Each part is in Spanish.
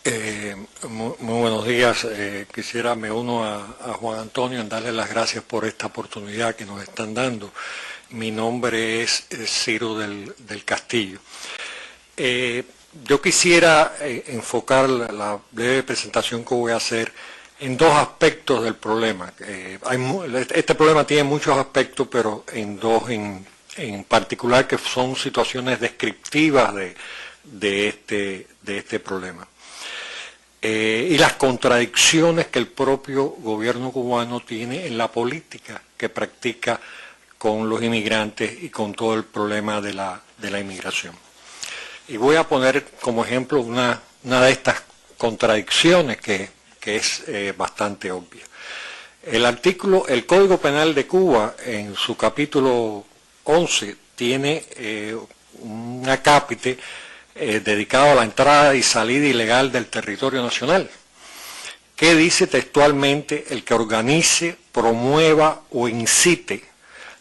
Muy buenos días. Me uno a Juan Antonio en darle las gracias por esta oportunidad que nos están dando. Mi nombre es Ciro del Castillo. Yo quisiera enfocar la breve presentación que voy a hacer en dos aspectos del problema. Este problema tiene muchos aspectos, pero en dos en particular que son situaciones descriptivas de este problema. Y las contradicciones que el propio gobierno cubano tiene en la política que practica con los inmigrantes y con todo el problema de la inmigración. Y voy a poner como ejemplo una de estas contradicciones que es bastante obvia. El Código Penal de Cuba, en su capítulo 11, tiene un acápite dedicado a la entrada y salida ilegal del territorio nacional, que dice textualmente: el que organice, promueva o incite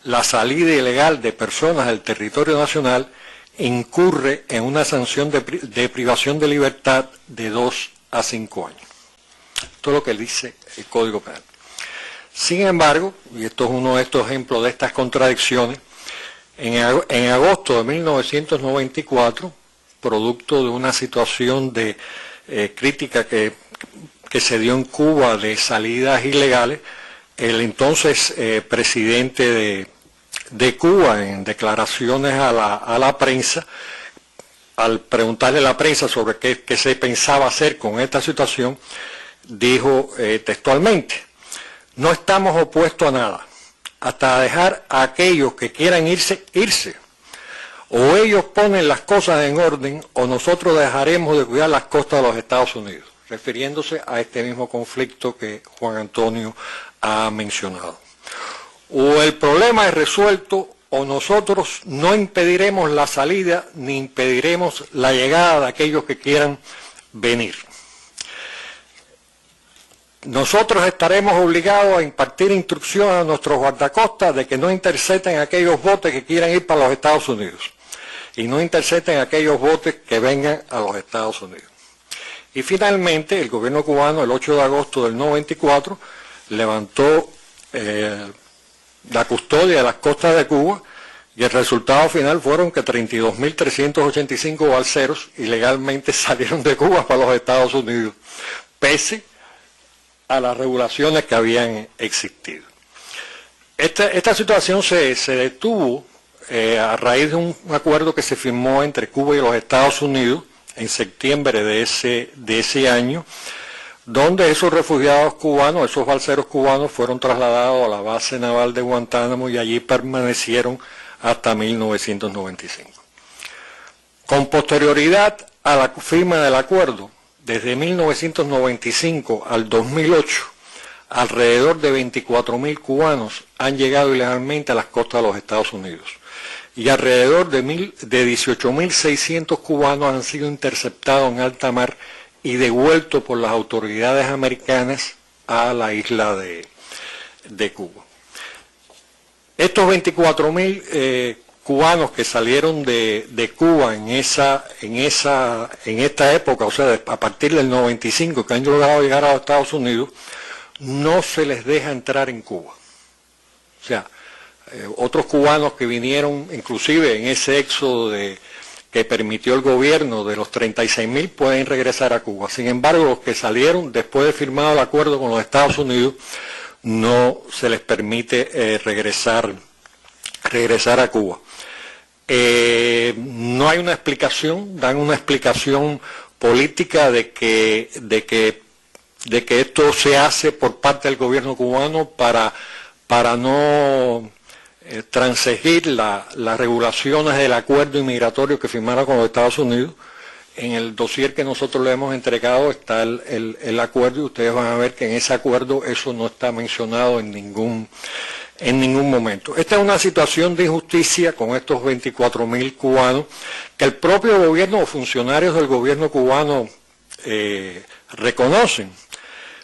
la salida ilegal de personas del territorio nacional incurre en una sanción de privación de libertad de 2 a 5 años. Esto es lo que dice el Código Penal. Sin embargo, y esto es uno de estos ejemplos de estas contradicciones, en agosto de 1994, producto de una situación de crítica que se dio en Cuba de salidas ilegales, el entonces presidente de Cuba, en declaraciones a la prensa, al preguntarle a la prensa sobre qué se pensaba hacer con esta situación, dijo textualmente: no estamos opuestos a nada, hasta dejar a aquellos que quieran irse. O ellos ponen las cosas en orden o nosotros dejaremos de cuidar las costas de los Estados Unidos, refiriéndose a este mismo conflicto que Juan Antonio ha mencionado. O el problema es resuelto o nosotros no impediremos la salida ni impediremos la llegada de aquellos que quieran venir. Nosotros estaremos obligados a impartir instrucciones a nuestros guardacostas de que no intercepten aquellos botes que quieran ir para los Estados Unidos y no intercepten aquellos botes que vengan a los Estados Unidos. Y finalmente el gobierno cubano, el 8 de agosto del 94, levantó la custodia de las costas de Cuba y el resultado final fueron que 32.385 balseros ilegalmente salieron de Cuba para los Estados Unidos, pese a las regulaciones que habían existido. Esta situación se detuvo a raíz de un acuerdo que se firmó entre Cuba y los Estados Unidos en septiembre de ese año, donde esos refugiados cubanos, esos balseros cubanos, fueron trasladados a la base naval de Guantánamo y allí permanecieron hasta 1995. Con posterioridad a la firma del acuerdo, desde 1995 al 2008, alrededor de 24.000 cubanos han llegado ilegalmente a las costas de los Estados Unidos y alrededor de 18.600 cubanos han sido interceptados en alta mar y devueltos por las autoridades americanas a la isla de Cuba. Estos 24.000 cubanos que salieron de Cuba en esta época, o sea, a partir del 95, que han logrado llegar a los Estados Unidos, no se les deja entrar en Cuba. O sea, otros cubanos que vinieron, inclusive en ese éxodo que permitió el gobierno de los 36.000, pueden regresar a Cuba. Sin embargo, los que salieron después de firmado el acuerdo con los Estados Unidos, no se les permite regresar a Cuba. No hay una explicación, dan una explicación política de que esto se hace por parte del gobierno cubano para no transegir las regulaciones del acuerdo inmigratorio que firmaron con los Estados Unidos. En el dossier que nosotros le hemos entregado está el acuerdo y ustedes van a ver que en ese acuerdo eso no está mencionado en ningún momento. Esta es una situación de injusticia con estos 24.000 cubanos que el propio gobierno o funcionarios del gobierno cubano reconocen.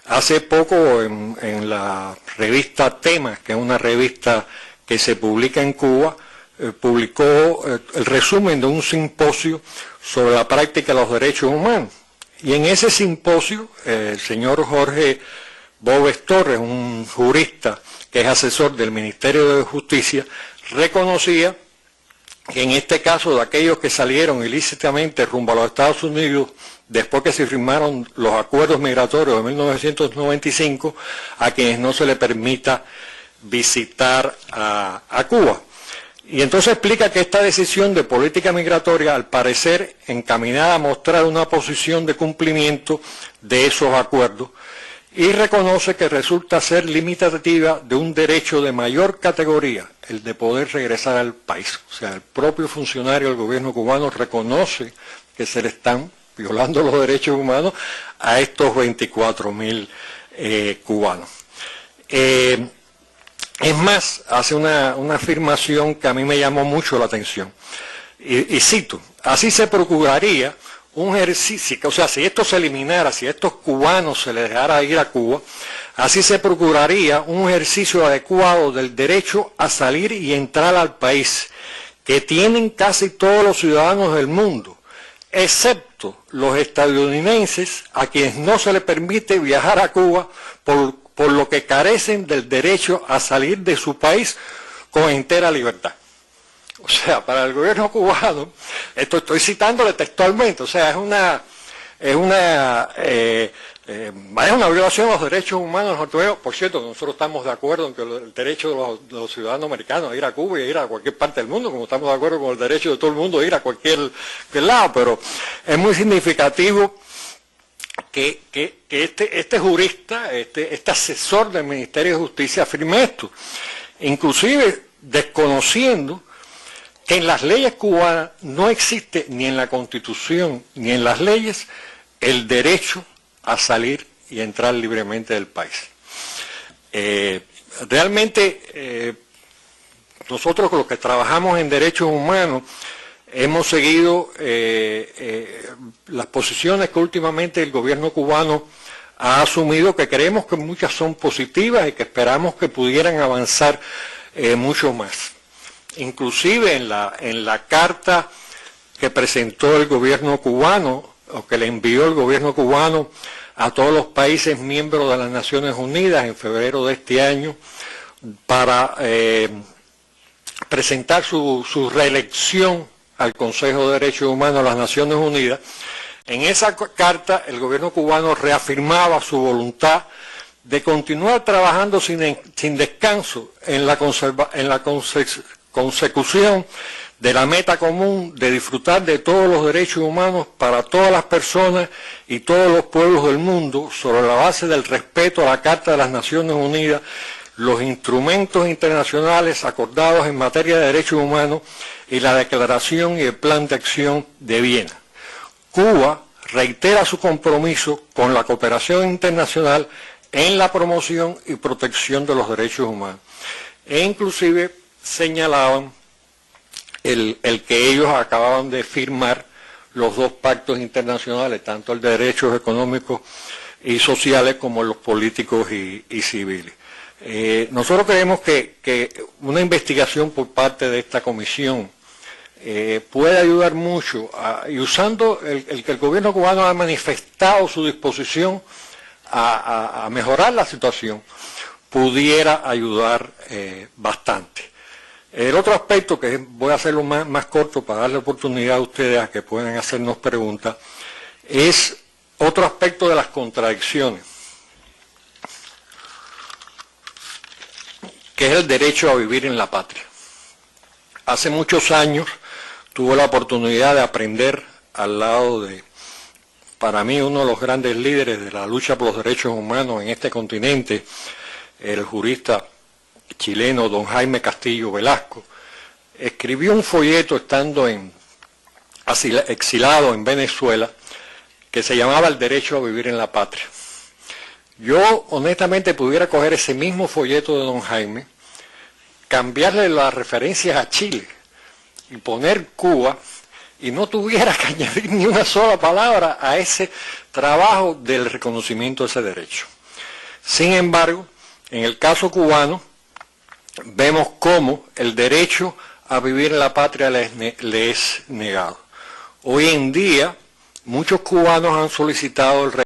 Hace poco en la revista Temas, que es una revista que se publica en Cuba, publicó el resumen de un simposio sobre la práctica de los derechos humanos. Y en ese simposio, el señor Jorge Boves Torres, un jurista que es asesor del Ministerio de Justicia, reconocía que en este caso de aquellos que salieron ilícitamente rumbo a los Estados Unidos después que se firmaron los acuerdos migratorios de 1995, a quienes no se les permita visitar a Cuba. Y entonces explica que esta decisión de política migratoria, al parecer encaminada a mostrar una posición de cumplimiento de esos acuerdos, y reconoce que resulta ser limitativa de un derecho de mayor categoría, el de poder regresar al país. O sea, el propio funcionario del gobierno cubano reconoce que se le están violando los derechos humanos a estos 24.000 cubanos. Es más, hace una afirmación que a mí me llamó mucho la atención, y cito: así se procuraría un ejercicio, o sea, si esto se eliminara, si a estos cubanos se les dejara ir a Cuba, así se procuraría un ejercicio adecuado del derecho a salir y entrar al país, que tienen casi todos los ciudadanos del mundo, excepto los estadounidenses, a quienes no se les permite viajar a Cuba por lo que carecen del derecho a salir de su país con entera libertad. O sea, para el gobierno cubano, esto estoy citándole textualmente, o sea, es una violación de los derechos humanos norteamericanos. Por cierto, nosotros estamos de acuerdo en que el derecho de los ciudadanos americanos a ir a Cuba y a ir a cualquier parte del mundo, como estamos de acuerdo con el derecho de todo el mundo a ir a cualquier lado, pero es muy significativo que este jurista, este asesor del Ministerio de Justicia afirme esto, inclusive desconociendo que en las leyes cubanas no existe, ni en la Constitución ni en las leyes, el derecho a salir y entrar libremente del país. Realmente nosotros los que trabajamos en derechos humanos hemos seguido las posiciones que últimamente el gobierno cubano ha asumido, que creemos que muchas son positivas y que esperamos que pudieran avanzar mucho más. Inclusive en la carta que presentó el gobierno cubano, o que le envió el gobierno cubano a todos los países miembros de las Naciones Unidas en febrero de este año, para presentar su reelección al Consejo de Derechos Humanos de las Naciones Unidas, en esa carta el gobierno cubano reafirmaba su voluntad de continuar trabajando sin descanso en la consecución de la meta común de disfrutar de todos los derechos humanos para todas las personas y todos los pueblos del mundo, sobre la base del respeto a la Carta de las Naciones Unidas, los instrumentos internacionales acordados en materia de derechos humanos y la Declaración y el Plan de Acción de Viena. Cuba reitera su compromiso con la cooperación internacional en la promoción y protección de los derechos humanos. E inclusive señalaban el que ellos acababan de firmar los dos pactos internacionales, tanto el de derechos económicos y sociales como los políticos y civiles. Nosotros creemos que una investigación por parte de esta comisión puede ayudar mucho, y usando el que el gobierno cubano ha manifestado su disposición a mejorar la situación, pudiera ayudar bastante. El otro aspecto, que voy a hacerlo más corto para darle oportunidad a ustedes a que puedan hacernos preguntas, es otro aspecto de las contradicciones, que es el derecho a vivir en la patria. Hace muchos años tuve la oportunidad de aprender al lado de, para mí, uno de los grandes líderes de la lucha por los derechos humanos en este continente, el jurista chileno don Jaime Castillo Velasco. Escribió un folleto estando exilado en Venezuela, que se llamaba El derecho a vivir en la patria. Yo honestamente pudiera coger ese mismo folleto de don Jaime, cambiarle las referencias a Chile y poner Cuba, y no tuviera que añadir ni una sola palabra a ese trabajo del reconocimiento de ese derecho. Sin embargo, en el caso cubano, vemos cómo el derecho a vivir en la patria le es negado. Hoy en día, Muchos cubanos han solicitado el